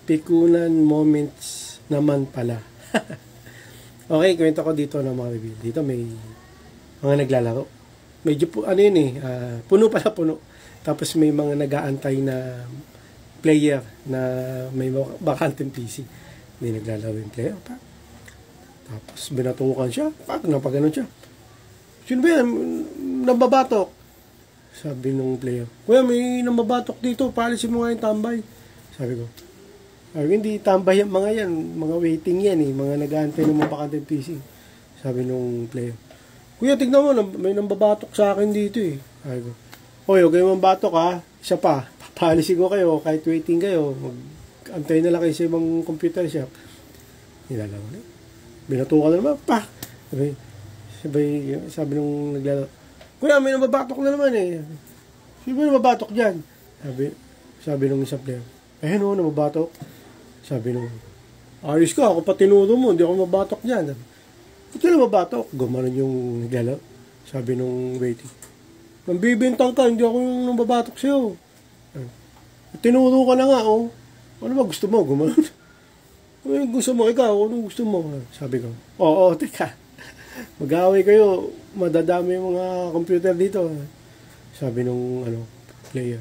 Pikunan moments naman pala. Okay, kwento ko dito ng mga review. Dito may mga naglalaro. Medyo ano yun puno pala puno. Tapos may mga nag-aantay na player na may bakanteng PC. May naglalaro yung player pa. Tapos binatukan siya. Napaganon siya. Sino ba yan? Nababatok. Sabi nung player, kuya may nababatok dito. Paalisin mo nga yung tambay. Sabi ko, hindi tambay yung mga yan. Mga waiting yan mga nag-aantay ng mga bakanteng PC. Sabi nung player, kuya tignan mo, may nambabatok sa akin dito Sabi ko, hoy, huwag kayo mambatok Isa pa, papalisin ko kayo kahit waiting kayo. Mag-antay na lang kayo sa ibang computer shop. Nilalaw na. Binatukan na naman, Sabi nung naglalaro, kuya may nambabatok na naman Sino ba nambabatok dyan? Sabi nung isang player, ayun namabatok. Sabi nung, ayos ka, ako pa tinuro mo, hindi ako mabatok dyan. Ito na mabatok. Gumanon yung naglalaro. Sabi nung waiting, nambibintang ka, hindi ako yung nababatok sa'yo. Tinuro ka na nga, Ano ba gusto mo? Gumanon. Ano gusto mo? Ikaw, ano gusto mo? Sabi ko, oo, teka. Mag-away kayo, madadami yung mga computer dito. Sabi nung, player.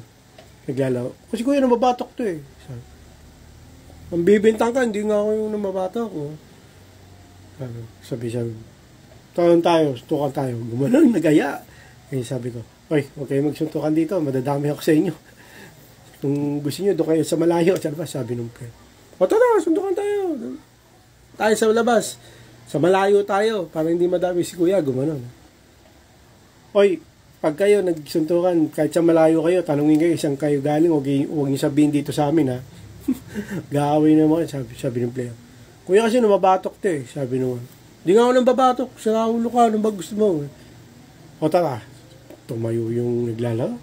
Naglalaro. Kasi kuya, nababatok to Ang bibintang ka, hindi nga ako yung namabatok. Sabi, tukan tayo. Gumanon, nagaya. Sabi ko, oy, huwag kayo magsuntukan dito, madadami ako sa inyo. Kung gusto nyo, doon kayo sa malayo. Sabi nung player. O tara, suntukan tayo. Tayo sa labas. Sa malayo tayo, para hindi madami si kuya, gumanon. Oy, pag kayo nagsuntukan, kahit sa malayo kayo, tanungin kayo, isang kayo galing, huwag nyo sabihin dito sa amin Gawin naman, sabi ng player. Kuya kasi namabatok to sabi naman. Di nga ako nang babatok, sa ulo ka, anong ba gusto mo? O tara, tumayo yung naglalaro.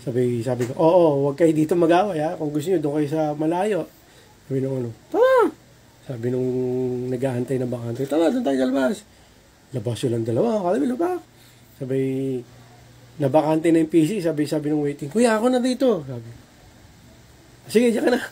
Sabi ko, oo, huwag kayo dito mag-away kung gusto nyo, doon kayo sa malayo. Sabi nung tara! Sabi nung nag-aantay na bakante, tara, doon tayo sa labas. Labas yun lang dalawa, kalabilo pa. Sabi, nabakante na yung PC, sabi nung waiting, kuya, ako na dito. Sabi, sige, diyan ka na.